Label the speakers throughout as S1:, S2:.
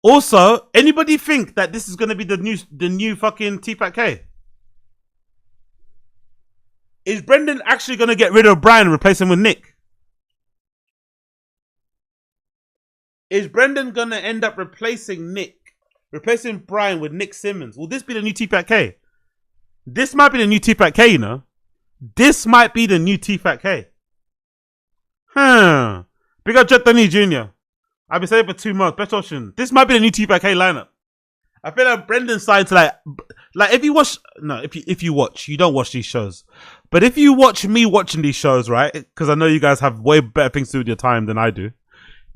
S1: Also, anybody think that this is going to be the new fucking TFATK? Is Brendan actually going to get rid of Bryan and replace him with Nick? Is Brendan going to end up replacing Bryan with Nick Simmons? Will this be the new TFATK? This might be the new TFATK, you know. This might be the new TFATK. Big up Jet Dunny Jr. I've been saying for 2 months. Best option. This might be the new TFATK lineup. I feel like Brendan's starting to like if you watch, no, if you watch, you don't watch these shows. But if you watch me watching these shows, right? Because I know you guys have way better things to do with your time than I do.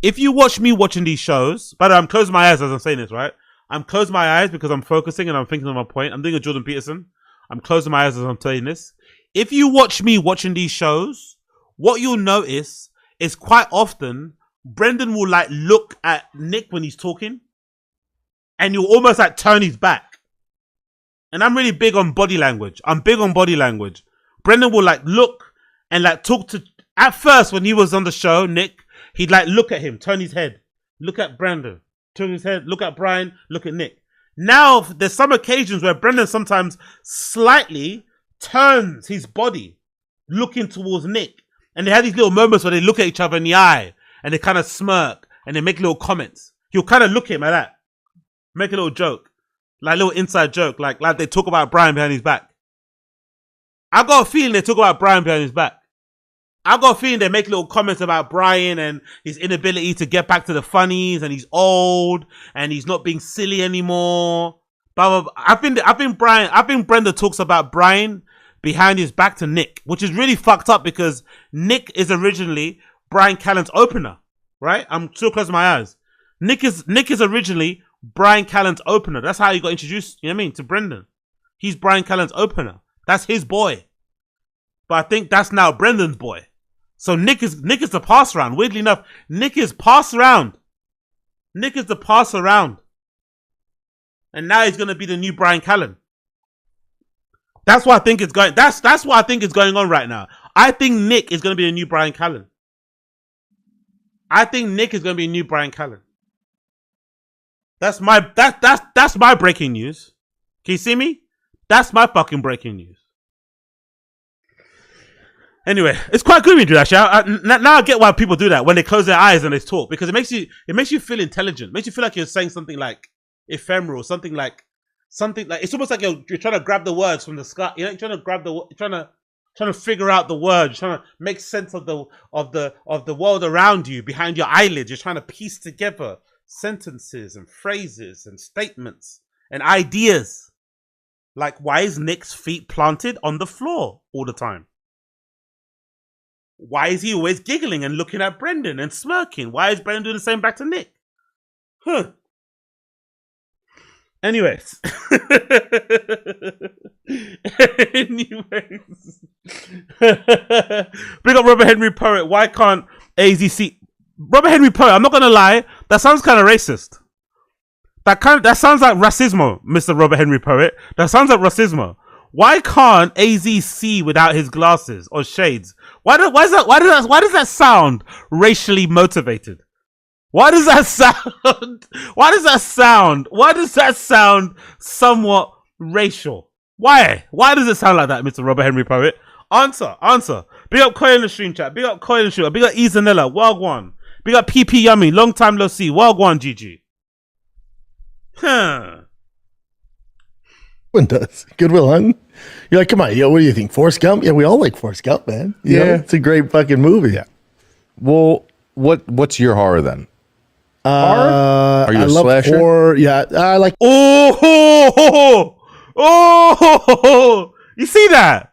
S1: If you watch me watching these shows, but I'm closing my eyes as I'm saying this, right? I'm closing my eyes because I'm focusing and I'm thinking of my point. I'm doing a Jordan Peterson. I'm closing my eyes as I'm saying this. If you watch me watching these shows, what you'll notice is quite often Brendan will like look at Nick when he's talking and you'll almost like turn his back. And I'm really big on body language. Brendan will like look and like talk to, at first when he was on the show, Nick, he'd like look at him, turn his head, look at Brendan, turn his head, look at Bryan, look at Nick. Now, there's some occasions where Brendan sometimes slightly turns his body looking towards Nick. And they have these little moments where they look at each other in the eye and they kind of smirk and they make little comments. He'll kind of look at him like that. Make a little joke. Like a little inside joke. Like they talk about Bryan behind his back. I got a feeling they talk about Bryan behind his back. I got a feeling they make little comments about Bryan and his inability to get back to the funnies and he's old and he's not being silly anymore. But I think Brenda talks about Bryan behind his back to Nick, which is really fucked up because Nick is originally Bryan Callen's opener, right? I'm still closing my eyes. Nick is originally Bryan Callen's opener. That's how he got introduced, you know what I mean, to Brendan. He's Bryan Callen's opener. That's his boy. But I think that's now Brendan's boy. So Nick is the pass around. Weirdly enough, Nick is pass around. Nick is the pass around. And now he's gonna be the new Bryan Callen. That's what I think is going. That's what I think is going on right now. I think Nick is going to be a new Bryan Callen. That's my breaking news. Can you see me? That's my fucking breaking news. Anyway, it's quite good when you do that, shit. Now I get why people do that when they close their eyes and they talk, because it makes you feel intelligent. It makes you feel like you're saying something like ephemeral, something like it's almost like you're trying to grab the words from the sky. You're trying to figure out the words. You're trying to make sense of the world around you behind your eyelids. You're trying to piece together sentences and phrases and statements and ideas. Like, why is Nick's feet planted on the floor all the time? Why is he always giggling and looking at Brendan and smirking? Why is Brendan doing the same back to Nick? Anyways. Big up Robert Henry Poet. Why can't AZC... Robert Henry Poet, I'm not going to lie, that sounds kind of racist. That sounds like racismo, Mr. Robert Henry Poet. That sounds like racismo. Why can't AZ see without his glasses or shades? Why does that sound racially motivated? Why does that sound somewhat racial? Why does it sound like that, Mr. Robert Henry Poet? Answer. Big up Koi in the stream chat. Big up Koi in the stream. Big up Izanella. Wagwan. Big up PP Yummy. Long time no see. Wagwan GG.
S2: One does. Goodwill Hunting. You're like, come on, yo, what do you think? Forrest Gump? Yeah, we all like Forrest Gump, man. You know, it's a great fucking movie.
S3: Yeah. Well, what's your horror then?
S2: Horror? Are you
S3: a slasher?
S2: Horror. Yeah, I like.
S1: Oh! You see that?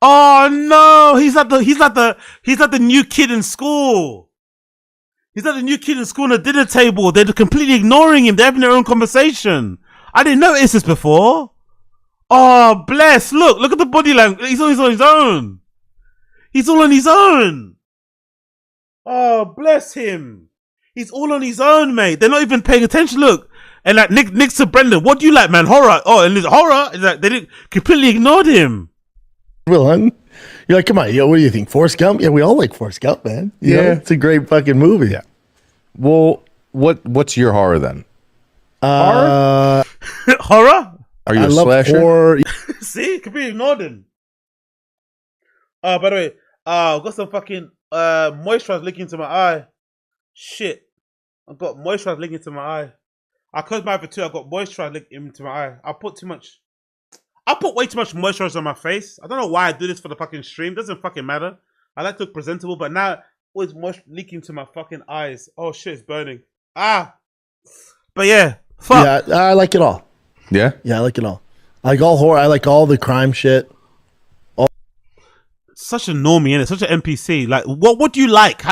S1: Oh no! He's not the new kid in school. He's not the new kid in school on the dinner table. They're completely ignoring him. They're having their own conversation. I didn't notice this before. Oh, bless. Look at the body language. He's on his own. He's all on his own. Oh, bless him. He's all on his own, mate. They're not even paying attention. Look. And like Nick to Brendan, what do you like, man? Horror. Oh, and horror is like they didn't completely ignored him.
S2: Goodwill Hunting. You're like, come on, yo, what do you think? Forrest Gump? Yeah, we all like Forrest Gump, man. You know, it's a great fucking movie.
S3: Yeah. Well, what's your horror then?
S2: Uh,
S1: Horror?
S3: Are you
S2: I
S3: a
S2: love
S3: slasher?
S2: horror.
S1: See, it could be ignored him. By the way, I've got some fucking moisturizer leaking into my eye. Shit. I've got moisturizer leaking into my eye. I closed my eye for 2. I got moisturizer leaking into my eye. I put way too much moisturizer on my face. I don't know why I do this for the fucking stream. Doesn't fucking matter. I like to look presentable, but now it's moisture leaking to my fucking eyes. Oh shit, it's burning. But yeah, fuck.
S2: Yeah, I like it all.
S3: Yeah.
S2: Yeah, I like it all. I like all horror. I like all the crime shit.
S1: Such a normie, innit? Such an NPC. Like, what do you like?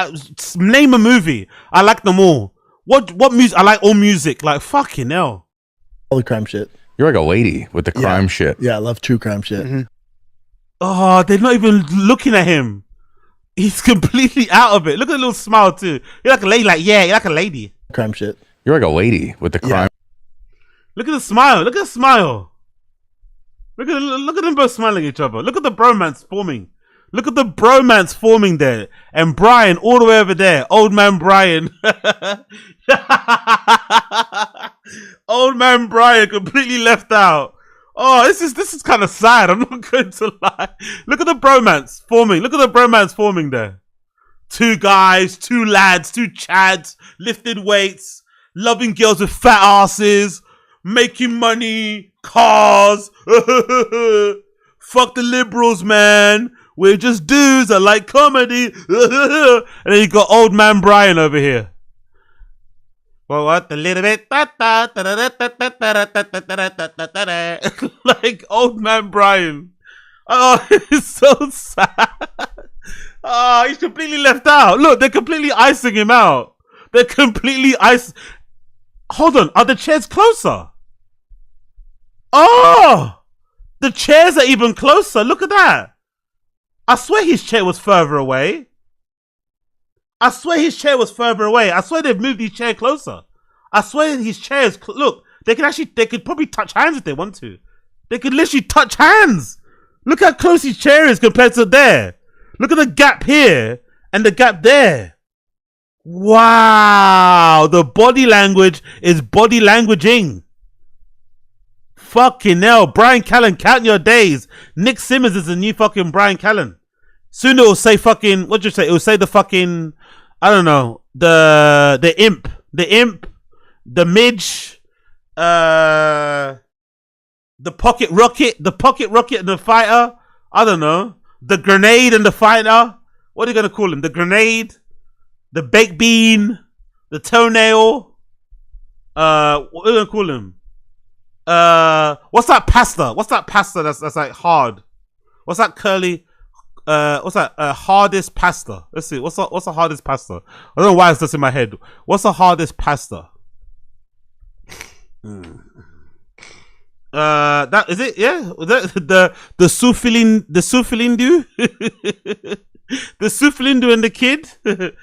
S1: Name a movie. I like them all. What music? I like all music. Like, fucking hell.
S2: All the crime shit.
S3: You're like a lady with the crime shit.
S2: Yeah, I love true crime shit.
S3: Mm-hmm.
S1: Oh, they're not even looking at him. He's completely out of it. Look at the little smile too. You're like a lady. Like, yeah, you're like a lady.
S2: Crime shit.
S3: You're like a lady with the crime.
S1: Look at the smile. Look at the smile. Look at them both smiling at each other. Look at the bromance forming. Look at the bromance forming there. And Bryan all the way over there. Old man Bryan. Old man Bryan completely left out. Oh, this is kind of sad. I'm not going to lie. Look at the bromance forming. Look at the bromance forming there. 2 guys, 2 lads, 2 chads, lifting weights, loving girls with fat asses, making money, cars. Fuck the liberals, man. We're just dudes that like comedy. And then you got old man Bryan over here. Well, what? A little bit. Like old man Bryan. Oh, it's so sad. Oh, he's completely left out. Look, they're completely icing him out. They're completely Hold on. Are the chairs closer? Oh, the chairs are even closer. Look at that. I swear his chair was further away. I swear his chair was further away. I swear they've moved his chair closer. I swear his chair is... Look, they could probably touch hands if they want to. They could literally touch hands. Look how close his chair is compared to there. Look at the gap here and the gap there. Wow. The body language is body languaging. Fucking hell. Bryan Callen, count your days. Nick Simmons is the new fucking Bryan Callen. Soon it will say fucking... What'd you say? It will say the fucking... I don't know. The imp. The imp. The midge. The pocket rocket. The pocket rocket and the fighter. I don't know. The grenade and the fighter. What are you going to call him? The grenade. The baked bean. The toenail. What are you going to call him? What's that pasta? What's that pasta that's like hard? What's that curly? What's that? Hardest pasta. Let's see. What's the hardest pasta? I don't know why it's just in my head. What's the hardest pasta? That is it. Yeah, the soufflindu, the soufflindu and the kid, the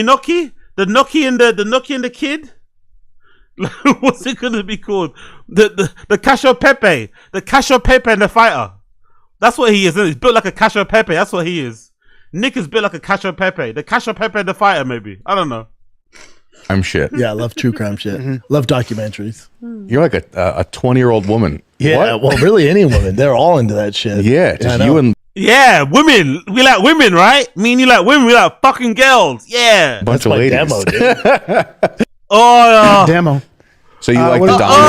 S1: gnocchi, the gnocchi and the kid. What's it gonna be called? The cashew pepe, and the fighter. That's what he is. Isn't it? He's built like a cashew pepe. That's what he is. Nick is built like a cashew pepe. The cashew pepe and the fighter, maybe. I don't know.
S3: I'm shit.
S2: Yeah, I love true crime shit. Love documentaries.
S3: You're like a 20-year-old woman.
S2: Yeah, well, really any woman. They're all into that shit.
S3: Yeah, just you and
S1: Yeah, women. We like women, right? Me and you like women. We like fucking girls. Yeah.
S3: a bunch
S2: That's
S3: of
S2: my
S3: ladies.
S2: demo, dude.
S1: Oh,
S4: Demo.
S3: So you like
S4: what
S3: the
S4: is-
S3: dominant?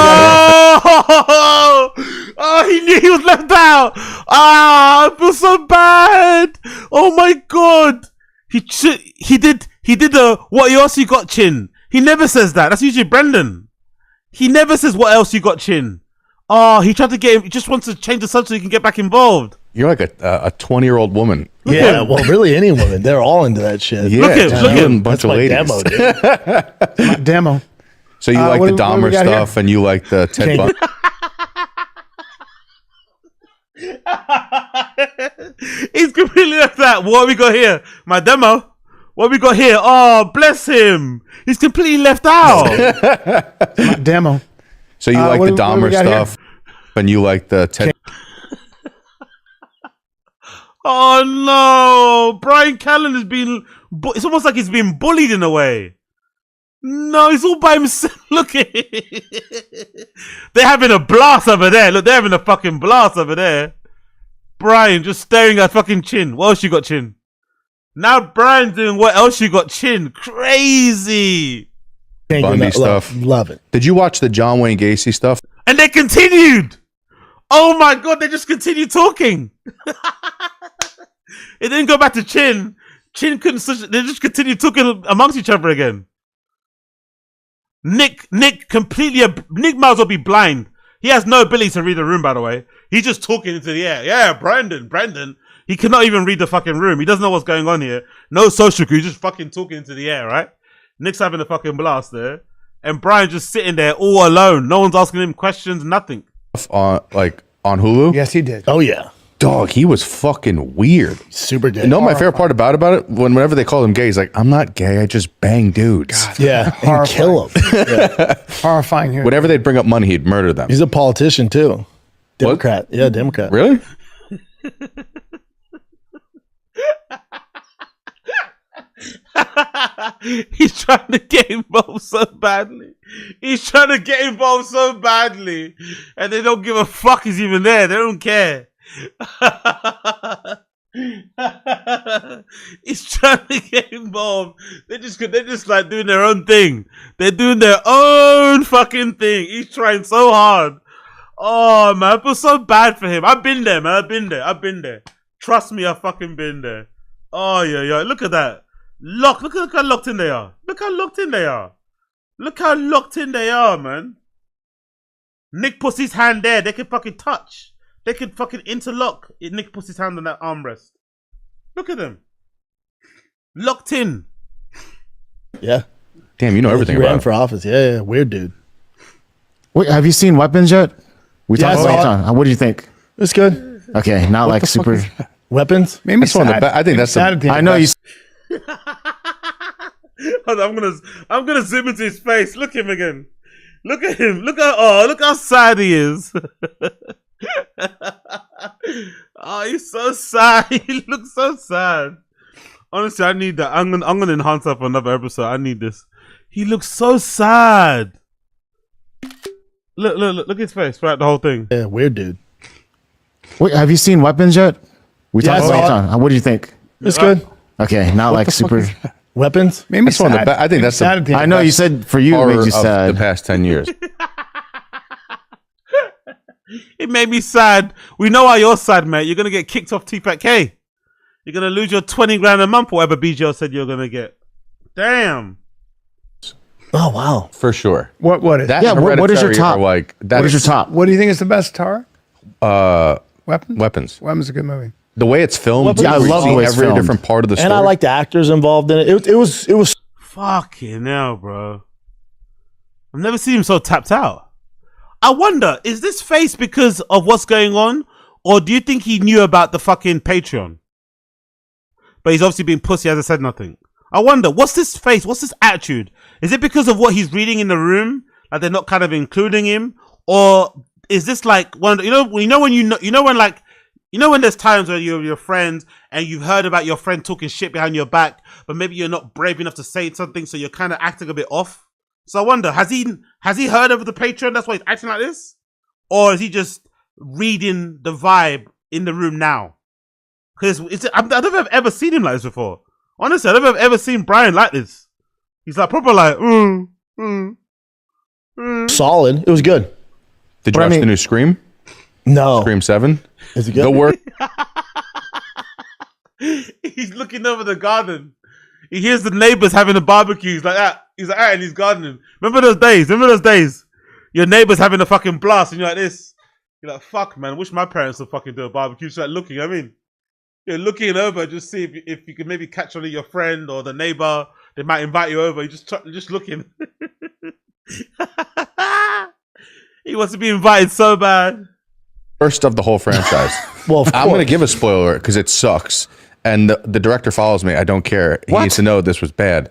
S1: oh, he knew he was left out. Ah, I feel so bad. Oh my god. He did the what else you got, Chin. He never says that. That's usually Brendan. He never says what else you got, Chin. Oh, he tried to get him. He just wants to change the subject so he can get back involved.
S3: You're like a 20-year-old woman.
S2: Yeah, well, really any woman. They're all into that shit.
S3: Yeah,
S1: Look at him,
S3: just
S1: look
S3: you
S1: at
S3: and
S1: him.
S3: a bunch
S2: That's
S3: of
S2: my
S3: ladies.
S2: demo, dude.
S4: Demo.
S3: So you like
S4: what
S3: the
S4: do- what do we
S3: Dahmer
S4: got here?
S3: stuff and you like the Ted
S2: Change-
S3: Bundy.
S1: He's completely left that. What have we got here? My demo. What have we got here? Oh, bless him. He's completely left out.
S4: Demo.
S3: So you like
S4: what
S3: the
S4: do- what do we
S3: Dahmer
S4: got here?
S3: stuff and you like the Ted.
S1: Oh no. Bryan Callen has been... It's almost like he's been bullied in a way. No, he's all by himself. Look at it. They're having a blast over there. Look, they're having a fucking blast over there. Bryan just staring at fucking Chin. What else you got, Chin? Now Bryan's doing what else you got, Chin? Crazy.
S3: Bundy stuff.
S2: Love it.
S3: Did you watch the John Wayne Gacy stuff?
S1: And they continued. Oh my God, they just continued talking. It didn't go back to Chin. Chin couldn't, they just continued talking amongst each other again. Nick might as well be blind. He has no ability to read the room, by the way. He's just talking into the air. Yeah, Brandon. He cannot even read the fucking room. He doesn't know what's going on here. No social cue, he's just fucking talking into the air, right? Nick's having a fucking blast there. And Bryan just sitting there all alone. No one's asking him questions, nothing.
S3: On Hulu?
S4: Yes, he did.
S2: Oh, yeah.
S3: Dog, he was fucking weird.
S2: Super gay.
S3: You know my favorite part about it? Whenever they call him gay, he's like, I'm not gay, I just bang dudes.
S4: God.
S2: Yeah. And kill him. Yeah.
S4: Horrifying here.
S3: Whenever they'd bring up money, he'd murder them.
S2: He's a politician, too. Democrat. What? Yeah, Democrat.
S3: Really?
S1: He's trying to get involved so badly. And they don't give a fuck he's even there. They don't care. He's trying to get involved. They're just like doing their own thing. They're doing their own fucking thing. He's trying so hard. Oh man, I feel so bad for him. I've been there, man. I've been there. Trust me, I've fucking been there. Oh yeah. Look at that. Look how locked in they are. Look how locked in they are, man. Nick puts his hand there. They can fucking touch. They can fucking interlock. Nick puts his hand on that armrest. Look at them. Locked in.
S2: Yeah.
S3: Damn, you know everything
S2: He
S3: about
S2: ran
S3: him.
S2: for office. Yeah. Weird dude.
S5: Wait, have you seen Weapons yet? We
S2: Yeah,
S5: talked
S2: I saw
S5: about it. What do you think?
S2: It's good.
S5: Okay, not like super.
S2: Weapons?
S4: Made me
S3: That's one of the
S4: sad.
S3: I think that's
S4: Sad
S3: the,
S4: at the
S5: I
S4: end.
S5: know you.
S1: Hold on, I'm gonna zoom into his face. Look at him again. Look at him. Look how sad he is. Oh, he's so sad. He looks so sad. Honestly, I need that. I'm gonna enhance that for another episode. I need this. He looks so sad. Look at his face throughout the whole thing.
S2: Yeah, weird dude.
S5: Wait, have you seen Weapons yet? We
S2: Yeah,
S5: talked
S2: I
S5: about
S2: saw
S5: it. What do you think?
S2: It's good.
S5: Okay, not like super.
S2: Weapons?
S4: Made me
S3: That's one of
S4: sad.
S3: the I think that's
S4: Sad
S3: the
S4: at the end.
S5: I know you said for you it
S3: horror
S5: made you
S3: of the
S5: sad.
S3: past 10 years.
S1: It made me sad. We know why you're sad, mate. You're gonna get kicked off TFATK. You're gonna lose your 20 grand a month, or whatever BGL said you're gonna get. Damn.
S2: Oh, wow.
S3: For sure.
S4: What is
S3: That
S5: Yeah,
S3: and
S5: what is your
S3: Hereditary
S5: top?
S3: are like
S5: What is your top?
S4: What do you think is the best Tar? Weapons?
S3: weapons.
S4: Weapons is a good movie.
S3: The way it's filmed,
S2: Yeah, I
S3: where you
S5: love the
S3: see
S5: way it's
S3: every
S5: filmed.
S3: different part of the story.
S2: And I like the actors involved in it. It was
S1: Fucking hell, bro. I've never seen him so tapped out. I wonder, is this face because of what's going on? Or do you think he knew about the fucking Patreon? But he's obviously being pussy, hasn't said nothing. I wonder, what's this face? What's this attitude? Is it because of what he's reading in the room? Like they're not kind of including him? Or is this like one of the, when there's times where you're with your friends and you've heard about your friend talking shit behind your back, but maybe you're not brave enough to say something, so you're kind of acting a bit off. So I wonder, has he heard of the Patreon? That's why he's acting like this, or is he just reading the vibe in the room now? Because I don't think I've ever seen him like this before. Honestly, I don't think I've ever seen Bryan like this. He's like proper like,
S2: solid. It was good.
S3: Did you
S5: But I
S3: watch
S5: mean-
S3: the new Scream?
S2: No.
S3: Scream 7?
S2: Is it good?
S3: Go work.
S1: He's looking over the garden. He hears the neighbors having a barbecue. He's like that. He's like that, and he's gardening. Remember those days? Your neighbors having a fucking blast, and you're like this. You're like, fuck, man. Wish my parents would fucking do a barbecue. She's like looking. I mean, you're looking over, just see if you can maybe catch on to your friend or the neighbor. They might invite you over. You just looking. He wants to be invited so bad.
S3: First of the whole franchise.
S2: Well, of
S3: I'm going to
S2: course.
S3: give a spoiler because it sucks. And the director follows me. I don't care. He
S5: What?
S3: needs to know this was bad.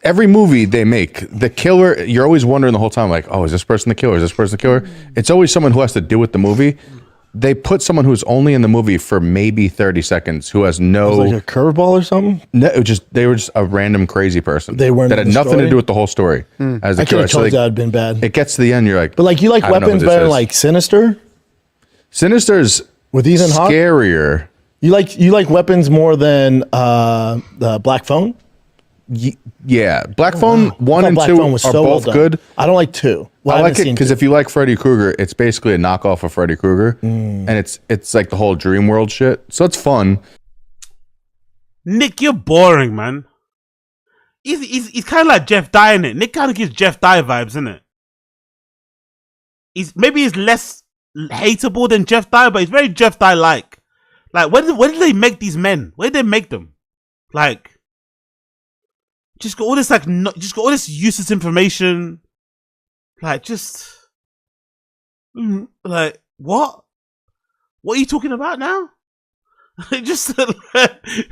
S3: Every movie they make, the killer, you're always wondering the whole time, like, oh, is this person the killer? Is this person the killer? It's always someone who has to do with the movie. they put someone who's only in the movie for maybe 30 seconds, who has
S2: It was
S3: no,
S2: like a curveball or something.
S3: no they were just a random crazy person.
S2: They weren't
S3: that
S2: in
S3: had
S2: the
S3: nothing
S2: story?
S3: to do with the whole story. As the
S2: I could
S3: killer.
S2: have
S3: So
S2: told you
S3: they-
S2: I'd been bad.
S3: it gets to the end, you're like,
S2: But like you like
S3: I don't know who
S2: weapons
S3: this
S2: better than
S3: is.
S2: like Sinister
S3: Sinister's
S2: with Ethan Hawke?
S3: scarier.
S2: You like weapons more than the Black Phone?
S3: Yeah, Black Phone
S2: I
S3: 1
S2: thought
S3: and
S2: Black
S3: 2
S2: Phone was
S3: are
S2: so well
S3: both
S2: done.
S3: good.
S2: I don't like 2. Well,
S3: I like
S2: haven't
S3: it
S2: seen
S3: because
S2: 2.
S3: if you like Freddy Krueger, it's basically a knockoff of Freddy Krueger, and it's like the whole dream world shit. So it's fun.
S1: Nick, you're boring, man. He's kind of like Jeff Dye in it. Nick kind of gives Jeff Dye vibes, isn't it? He's less hateable than Jeff Dye, but he's very Jeff Dye like. Like, where did they make these men? Where did they make them? Like, just got all this just got all this useless information. Like, like what? What are you talking about now? Just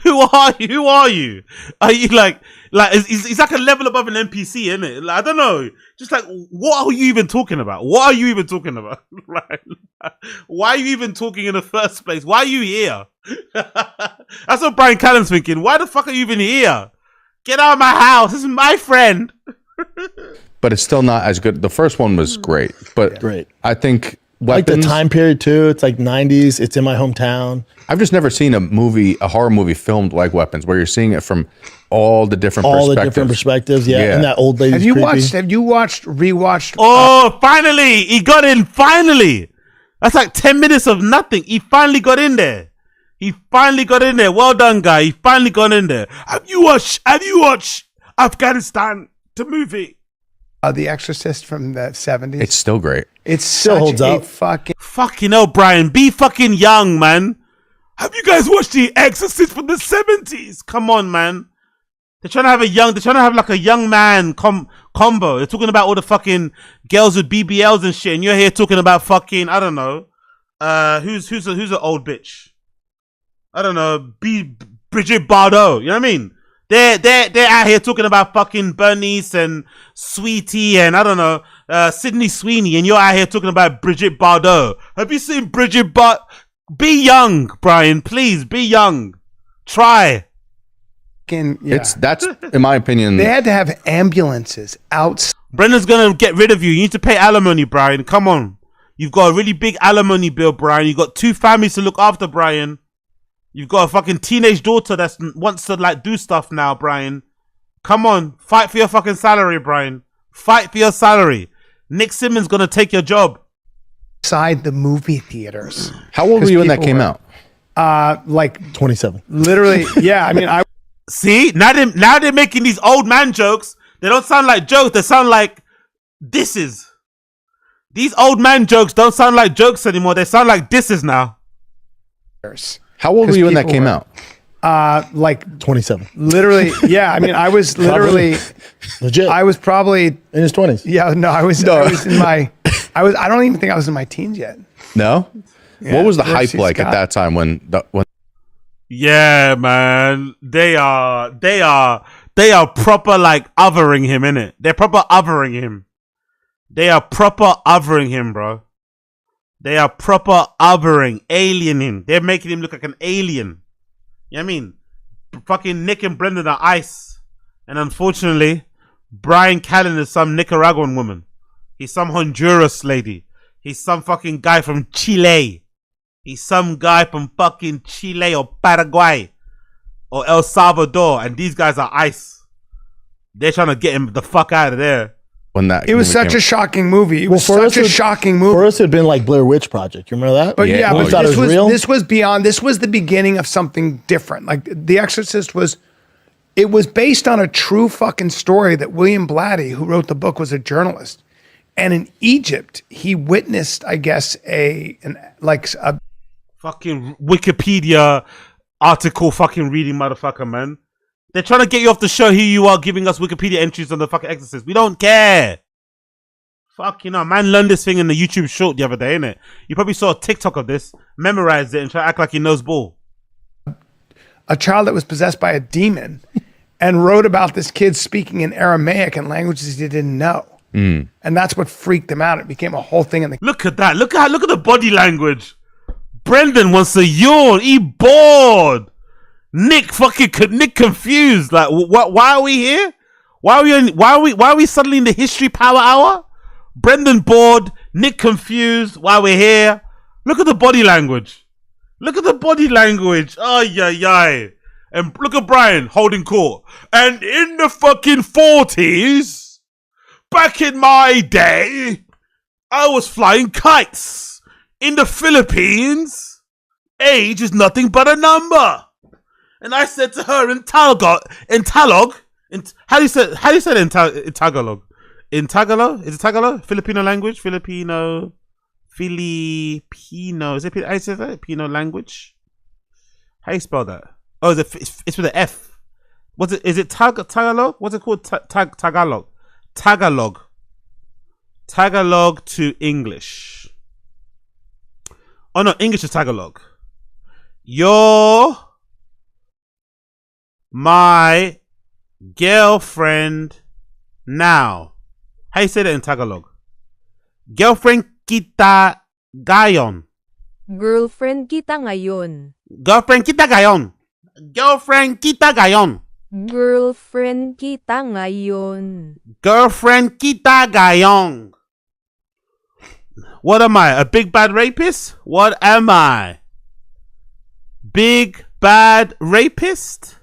S1: who are you? Who are you? Are you like he's like a level above an NPC, isn't it? Like, I don't know. Just like, what are you even talking about? What are you even talking about? Like, why are you even talking in the first place? Why are you here? That's what Bryan Callen's thinking. Why the fuck are you even here? Get out of my house. This is my friend.
S3: But it's still not as good. The first one was great, but
S2: Great.
S3: I think
S2: like the
S3: Weapons.
S2: time period too. It's like 90s. It's in my hometown.
S3: I've just never seen a horror movie filmed like Weapons, where you're seeing it from all the different
S2: perspectives. Yeah.
S3: Yeah.
S2: And that old lady's
S4: Have you
S2: creepy.
S4: rewatched?
S1: Oh, finally, he got in. Finally, that's like 10 minutes of nothing. He finally got in there. Well done, guy. He finally got in there. Have you watched Afghanistan, the movie?
S4: The Exorcist from the 70s.
S3: It's still great.
S4: It's
S2: Still
S4: such
S2: holds
S4: a
S2: up.
S1: Fucking hell, Brian. Be fucking young, man. Have you guys watched The Exorcist from the 70s? Come on, man. They're trying to have like a young man combo. They're talking about all the fucking girls with BBLs and shit, and you're here talking about fucking, I don't know, who's an old bitch? I don't know, Bridget Bardot. You know what I mean? They're out here talking about fucking Bernice and Sweetie and I don't know, Sydney Sweeney, and you're out here talking about Bridget Bardot. Have you seen Bridget Bardot? Be young, Brian. Please be young. Try.
S4: Yeah.
S3: That's in my opinion.
S4: They had to have ambulances outside.
S1: Brendan's gonna get rid of you. You need to pay alimony, Brian. Come on. You've got a really big alimony bill, Brian. You've got 2 families to look after, Brian. You've got a fucking teenage daughter that wants to like do stuff now, Brian. Come on. Fight for your fucking salary, Brian. Fight for your salary. Nick Simmons gonna take your job.
S4: Outside the movie theaters.
S3: How old were you when that
S4: people
S3: came
S4: were-
S3: out?
S4: Like
S2: 27.
S4: literally, yeah. I mean, I
S1: See? Now they're making these old man jokes. They don't sound like jokes. They sound like disses. These old man jokes don't sound like jokes anymore. They sound like disses now.
S3: How old were you when that came out?
S4: like
S2: 27.
S4: literally, yeah. I mean, I was literally,
S2: Legit.
S4: I was probably,
S2: in his 20s.
S4: yeah. No, I was in my, I don't even think I was in my teens yet.
S3: No. What was the hype
S4: Mercy
S3: like at
S4: Scott.
S3: that time when
S1: Yeah, man. They are proper like othering him, innit? They're proper othering him. They are proper othering him, bro. They are proper othering, aliening. They're making him look like an alien. You know what I mean? Fucking Nick and Brendan are ice. And unfortunately, Bryan Callen is some Nicaraguan woman. He's some Honduras lady. He's some fucking guy from Chile. He's some guy from fucking Chile or Paraguay or El Salvador. And these guys are ice. They're trying to get him the fuck out of there.
S3: when that
S4: It was
S3: movie
S4: such
S3: came
S4: a shocking movie. It
S2: Well,
S4: was
S2: for us,
S4: such a
S2: it-
S4: shocking
S2: For
S4: movie.
S2: us, it had been like Blair Witch Project. You remember that?
S4: But
S3: Yeah,
S4: yeah,
S3: we
S4: but
S2: thought it
S4: this
S2: was
S4: was
S2: real?
S4: this was beyond. This was the beginning of something different. Like The Exorcist was. It was based on a true fucking story that William Blatty, who wrote the book, was a journalist, and in Egypt he witnessed, I guess, a
S1: Fucking Wikipedia article fucking reading motherfucker, man. They're trying to get you off the show. Here you are giving us Wikipedia entries on the fucking Exorcist. We don't care. Fuck, you know, man learned this thing in the YouTube short the other day, innit? You probably saw a TikTok of this, memorized it, and try to act like he knows ball.
S4: a child that was possessed by a demon, and wrote about this kid speaking in Aramaic and languages he didn't know, and that's what freaked him out. It became a whole thing in the
S1: Look at that. Look at the body language. Brendan wants to yawn. He bored. Nick confused. Like, what? Why are we here? Why are we suddenly in the history power hour? Brendan bored. Nick confused. Why we're here? Look at the body language. Look at the body language. Oh yeah. And look at Bryan holding court. And in the fucking 40s, back in my day, I was flying kites. In the Philippines, age is nothing but a number. And I said to her in Tagalog, how do you say it in Tagalog? In Tagalog? Is it Tagalog? Filipino language? Filipino. Is it how you say that? Filipino language? How you spell that? Oh, it's with an F. What's it? Is it Tagalog? What's it called? Tagalog. Tagalog to English. Oh no, English to Tagalog. You're my girlfriend now. How you say that in Tagalog? Girlfriend kita ngayon.
S6: Girlfriend kita ngayon.
S1: Girlfriend kita ngayon. Girlfriend kita ngayon.
S6: Girlfriend kita ngayon.
S1: Girlfriend kita ngayon. What am I? A big bad rapist? What am I? Big bad rapist?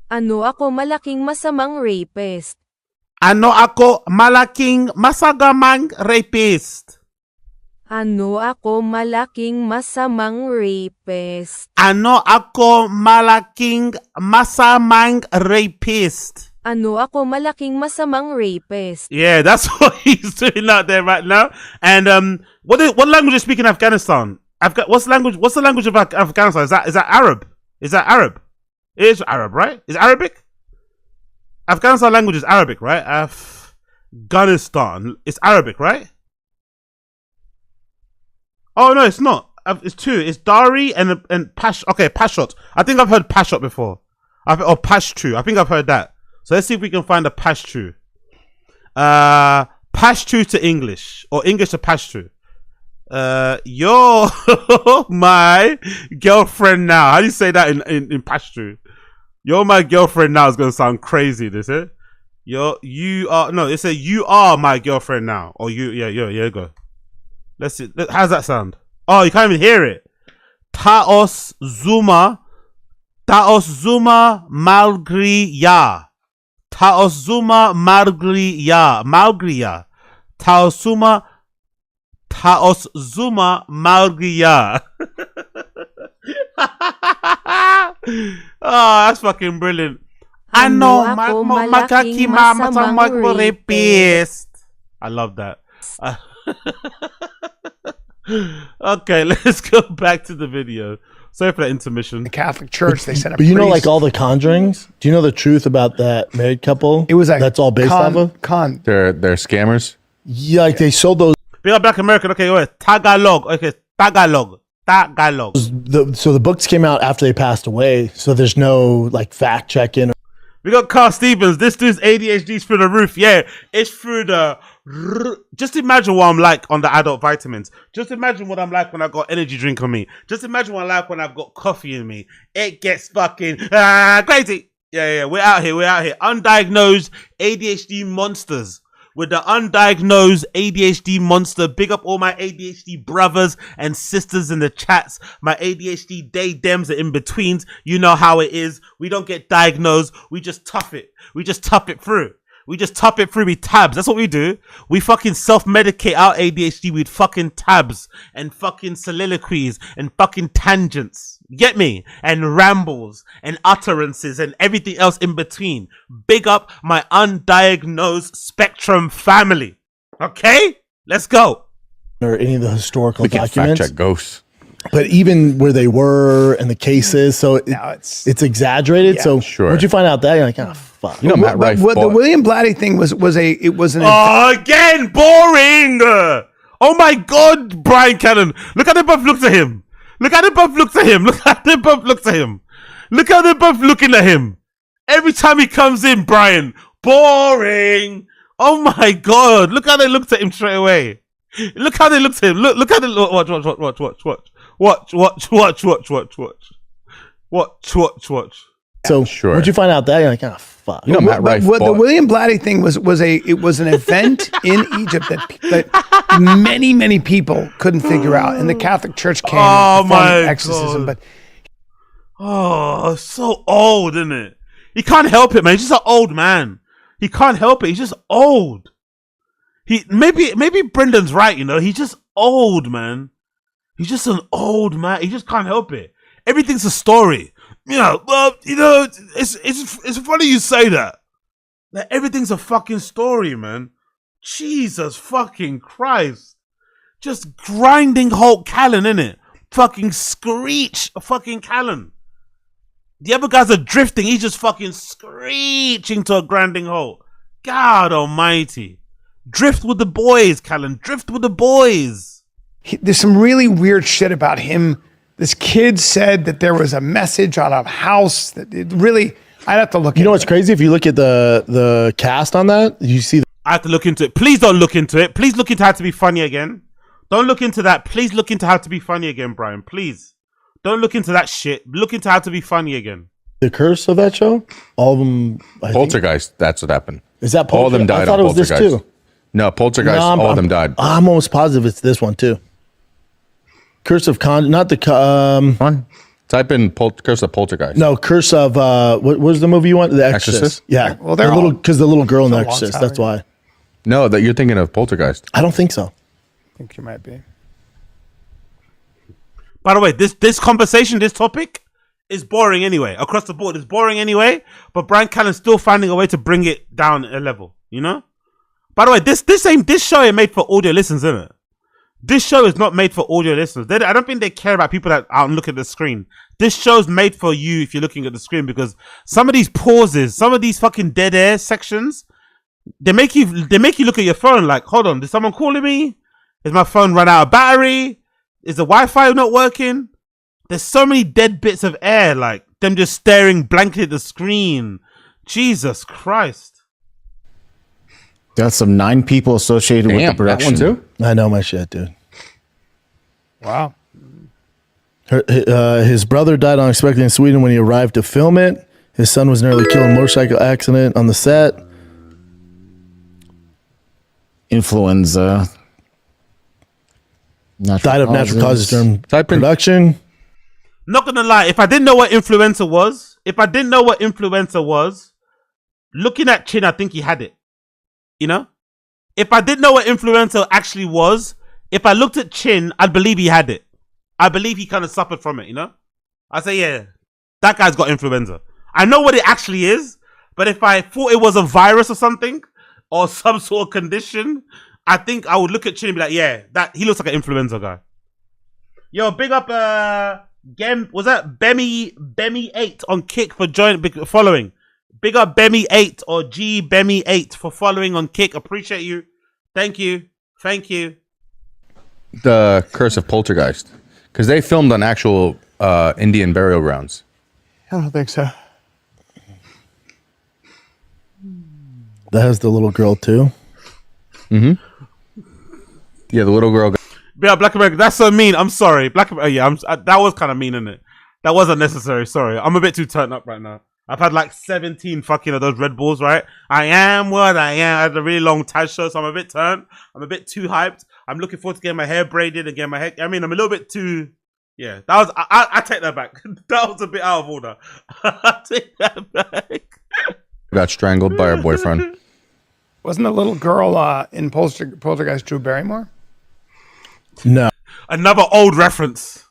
S6: Ano ako malaking masamang rapist?
S1: Ano ako malaking masagamang rapist?
S6: Ano ako malaking masamang rapist?
S1: Ano ako malaking masamang rapist?
S6: Ano ako malaking masamang rapist?
S1: Yeah, that's what he's doing out there right now. And what language is speaking in Afghanistan? What's the language of Afghanistan? Is that Arab? Is that Arab? It is Arab, right? Is it Arabic? Afghanistan language is Arabic, right? Afghanistan is Arabic, right? Oh no, it's not. It's two. It's Dari and Pash. Okay, Pashot. I think I've heard Pashot before. Or Pashtu. I think I've heard that. So let's see if we can find a Pashtu. Pashtu to English or English to Pashtu. You're my girlfriend now. How do you say that in Pashtu? You're my girlfriend now is gonna sound crazy. This it? You are no. It says you are my girlfriend now. Or you go. Let's see. How's that sound? Oh, you can't even hear it. Taos Zuma Malgria. Taos Zuma Malgria. Taos Zuma Malgria. Oh, that's fucking brilliant.
S6: Ano ako malaking masamang
S1: rapist. I love that. Okay, let's go back to the video. Sorry for that intermission.
S4: The Catholic Church, they sent a
S2: But you know,
S4: priest.
S2: like all the conjurings. Do you know the truth about that married couple?
S4: It was like
S2: that's all based off of.
S3: They're scammers.
S2: Yeah, like they sold those.
S1: Big up Black American. Okay, wait. Tagalog. Okay, Tagalog.
S2: So the books came out after they passed away. So there's no like fact checking.
S1: We got Carl Stevens. This dude's ADHD's through the roof. Yeah, it's through the. Just imagine what I'm like on the adult vitamins. Just imagine what I'm like when I got energy drink on me. Just imagine what I'm like when I've got coffee in me. It gets fucking crazy. Yeah. We're out here. Undiagnosed ADHD monsters. With the undiagnosed ADHD monster. Big up all my ADHD brothers and sisters in the chats. My ADHD dems are in betweens. You know how it is. We don't get diagnosed. We just tough it. We just tough it through. with tabs. That's what we do. We fucking self-medicate our ADHD with fucking tabs and fucking soliloquies and fucking tangents. Get me? And rambles and utterances and everything else in between. Big up my undiagnosed spectrum family. Okay? Let's go.
S2: Or any of the historical
S3: We can
S2: documents.
S3: fact check ghosts.
S2: But even where they were and the cases, so it's exaggerated.
S4: Yeah,
S2: so
S3: sure.
S2: once you find out that, you're like, oh fuck.
S3: You know, Matt Rife
S4: What the
S3: bought-
S4: William Blatty thing was an
S1: Again, boring. Oh my God, Bryan Callen. Look how they both looked at him. Look how they both looked at him. Look how they both looked at him. Look how they're both looking at him. Every time he comes in, Bryan, boring. Oh my God. Look how they looked at him straight away. Look how they look to him. Look how they look. Watch.
S2: So
S3: Sure.
S2: once you find out that, you're like, oh fuck.
S3: You know, Matt Rife
S4: What the
S3: bought-
S4: William Blatty thing was an event in Egypt that many people couldn't figure out, and the Catholic Church came and performed
S1: my
S4: an exorcism.
S1: God.
S4: But
S1: Oh, so old, isn't it? He can't help it, man. He's just an old man. He can't help it. He's just old. Maybe Brendan's right, you know. He's just old, man. He's just an old man. He just can't help it. Everything's a story. Well, it's funny you say that. Like, everything's a fucking story, man. Jesus fucking Christ. Just grinding Hulk Callen, innit? Fucking screech fucking Callen. The other guys are drifting. He's just fucking screeching to a grinding halt. God almighty. Drift with the boys, Callen. Drift with the boys.
S4: there's some really weird shit about him. This kid said that there was a message on a house that it really. I'd have to look.
S2: You know what's crazy? If you look at the cast on that, you see.
S1: I have to look into it. Please don't look into it. Please look into How to Be Funny again. Don't look into that. Please look into How to Be Funny again, Brian. Please. Don't look into that shit. Look into How to Be Funny again.
S2: The curse of that show? All of them.
S3: Poltergeist. That's what happened.
S2: Is that
S3: all of them died?
S2: I thought
S3: on
S2: it was this
S3: Poltergeist.
S2: too.
S3: No, Poltergeist.
S2: No,
S3: all of them died.
S2: I'm almost positive it's this one too. Curse of not the
S3: Come on. Type in Curse of Poltergeist.
S2: no Curse of what was the movie you want? The Exorcist.
S3: Exorcist?
S2: Yeah.
S4: Well, they're
S2: because the little girl in the
S4: it's a long
S2: Exorcist.
S4: time
S2: That's
S4: ago.
S2: why.
S3: No, that you're thinking of Poltergeist.
S2: I don't think so.
S4: I think you might be.
S1: By the way, this conversation, this topic is boring anyway. Across the board, it's boring anyway. But Bryan Callen's still finding a way to bring it down a level. You know. By the way, this show ain't made for audio listens, isn't it? This show is not made for audio listeners. I don't think they care about people that aren't looking at the screen. This show's made for you if you're looking at the screen, because some of these pauses, some of these fucking dead air sections, they make you look at your phone like, hold on, is someone calling me? Is my phone run out of battery? Is the Wi-Fi not working? There's so many dead bits of air, like them just staring blankly at the screen. Jesus Christ.
S5: That's some 9 people associated with the
S3: Damn, that
S5: production.
S3: one too?
S2: I know my shit, dude.
S4: Wow.
S2: His brother died unexpectedly in Sweden when he arrived to film it. His son was nearly killed in a motorcycle accident on the set.
S5: Influenza.
S2: Died of natural causes during
S3: Type in-
S2: production.
S1: Not gonna lie, if I didn't know what influenza was, looking at Chin, I think he had it. You know? If I didn't know what influenza actually was, if I looked at Chin, I'd believe he had it. I believe he kind of suffered from it, you know? I say, yeah, that guy's got influenza. I know what it actually is, but if I thought it was a virus or something, or some sort of condition, I think I would look at Chin and be like, yeah, that he looks like an influenza guy. Yo, big up, was that Bemmy8 on Kick for following? Big up Bemmy8 or G Bemmy8 for following on Kick. Appreciate you. Thank you.
S3: The Curse of Poltergeist. Because they filmed on actual Indian burial grounds.
S4: I don't think so.
S2: That has the little girl too.
S3: Yeah, the little girl.
S1: Yeah, Black America. That's so mean. I'm sorry. Black America. That was kind of mean, isn't it? That was unnecessary. Sorry. I'm a bit too turned up right now. I've had like 17 fucking of those Red Bulls, right? I am what I am. I had a really long Taz show, so I'm a bit turned. I'm a bit too hyped. I'm looking forward to getting my hair braided and getting my hair. I mean, I'm a little bit too. Yeah, that was. I take that back. That was a bit out of order. I take that back.
S3: Got strangled by her boyfriend.
S4: Wasn't the little girl in Poltergeist Drew Barrymore?
S2: No.
S1: Another old reference.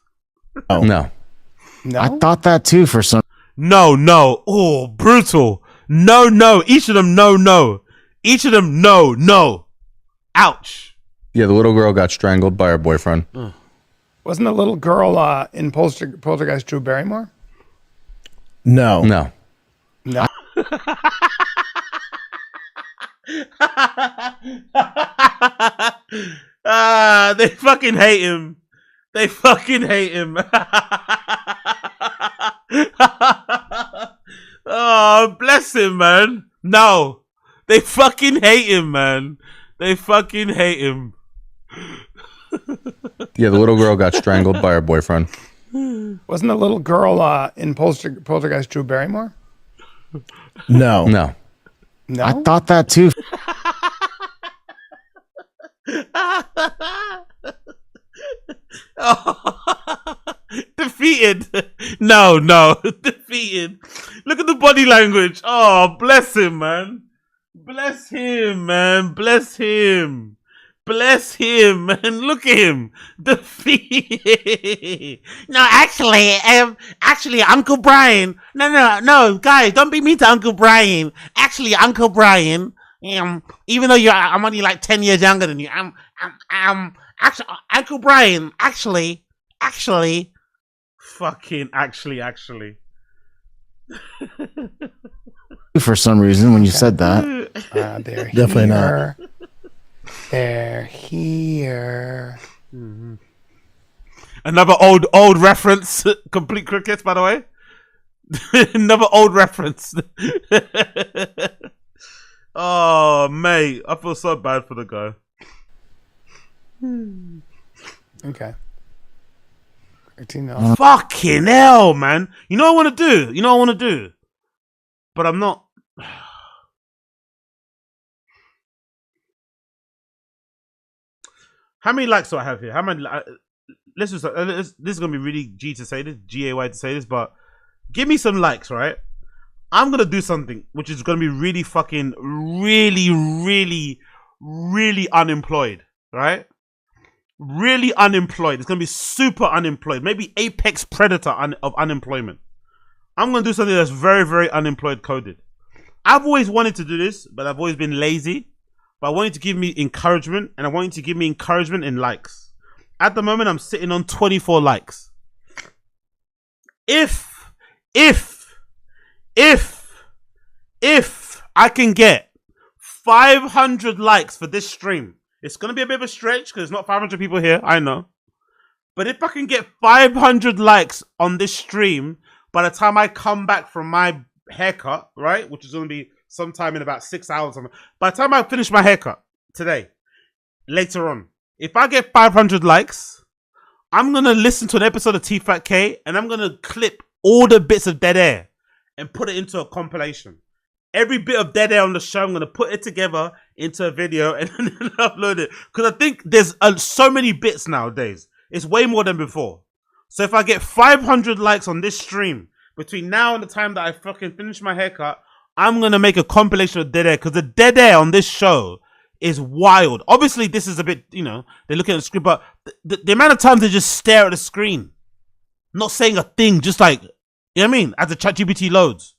S3: No.
S4: No.
S5: I thought that too for some.
S1: No. Oh, brutal. No. Each of them, no. Each of them, no. Ouch.
S3: Yeah, the little girl got strangled by her boyfriend.
S4: Wasn't the little girl in Poltergeist Drew Barrymore?
S2: No.
S3: No.
S4: No.
S1: They fucking hate him. Oh, bless him, man. No. They fucking hate him, man. They fucking hate him.
S3: Yeah, the little girl got strangled by her boyfriend.
S4: Wasn't the little girl in Poltergeist Drew Barrymore?
S2: No.
S3: No.
S4: No.
S5: I thought that too.
S1: Defeated. No. Defeated. Look at the body language. Oh, bless him, man. Bless him, man. Bless him. Bless him, man. Look at him. Defeated. No, actually, Uncle Brian. No, guys, don't be mean to Uncle Brian. Actually, Uncle Brian. Even though I'm only like 10 years younger than you. Actually, Uncle Brian. Actually. Fucking actually.
S5: For some reason, when you said that,
S4: They're
S2: Definitely
S4: here. They're here.
S1: Another old reference. Complete crickets, by the way. Another old reference. Oh, mate. I feel so bad for the guy.
S4: Okay. 13
S1: Fucking hell, man. You know what I want to do? But I'm not. How many likes do I have here? How many? This is going to be really G to say this, GAY to say this, but give me some likes, right? I'm going to do something which is going to be really fucking, really unemployed, right? Really unemployed. It's going to be super unemployed. Maybe apex predator of unemployment. I'm going to do something that's very unemployed coded. I've always wanted to do this, but I've always been lazy. But I want you to give me encouragement, and I want you to give me encouragement in likes. At the moment, I'm sitting on 24 likes. If I can get 500 likes for this stream, it's going to be a bit of a stretch because there's not 500 people here, I know. But if I can get 500 likes on this stream, by the time I come back from my haircut, right, which is going to be sometime in about 6 hours, by the time I finish my haircut today, later on, if I get 500 likes, I'm going to listen to an episode of TFATK and I'm going to clip all the bits of dead air and put it into a compilation. Every bit of dead air on the show, I'm going to put it together into a video and then upload it. Because I think there's so many bits nowadays. It's way more than before. So if I get 500 likes on this stream, between now and the time that I fucking finish my haircut, I'm going to make a compilation of dead air. Because the dead air on this show is wild. Obviously, this is a bit, they're looking at the screen. But the amount of times they just stare at the screen. Not saying a thing, just like, you know what I mean? As the ChatGPT loads.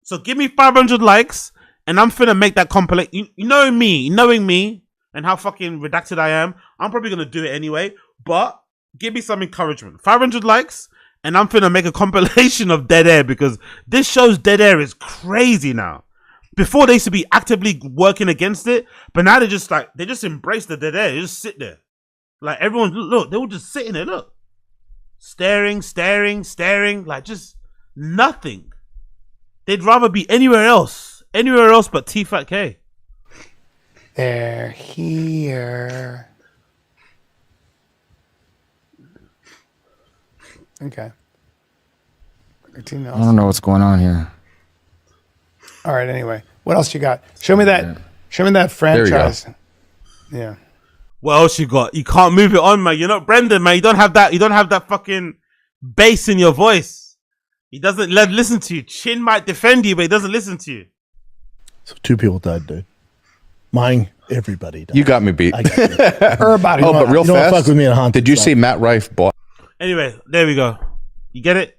S1: So give me 500 likes, and I'm finna make that compilation. Knowing me, and how fucking redacted I am, I'm probably gonna do it anyway. But give me some encouragement. 500 likes, and I'm finna make a compilation of dead air because this show's dead air is crazy now. Before they used to be actively working against it, but now they just embrace the dead air. They just sit there, like everyone. Look, they were just sitting there. Look, staring, like just nothing. They'd rather be anywhere else but TFATK.
S4: They're here. Okay.
S5: I don't know what's going on here.
S4: All right. Anyway, what else you got? Show me that. Show me that franchise. Yeah.
S1: What else you got? You can't move it on, man. You're not Brendan, man. You don't have that fucking bass in your voice. He doesn't listen to you. Chin might defend you, but he doesn't listen to you.
S2: So 2 people died, dude. Mine, everybody died.
S3: You got me beat.
S2: I got you.
S4: Everybody.
S3: Oh, but real
S2: You don't
S3: fast.
S2: fuck with me in a haunted
S3: Did you
S2: site.
S3: say Matt Rife bought?
S1: Anyway, there we go. You get it?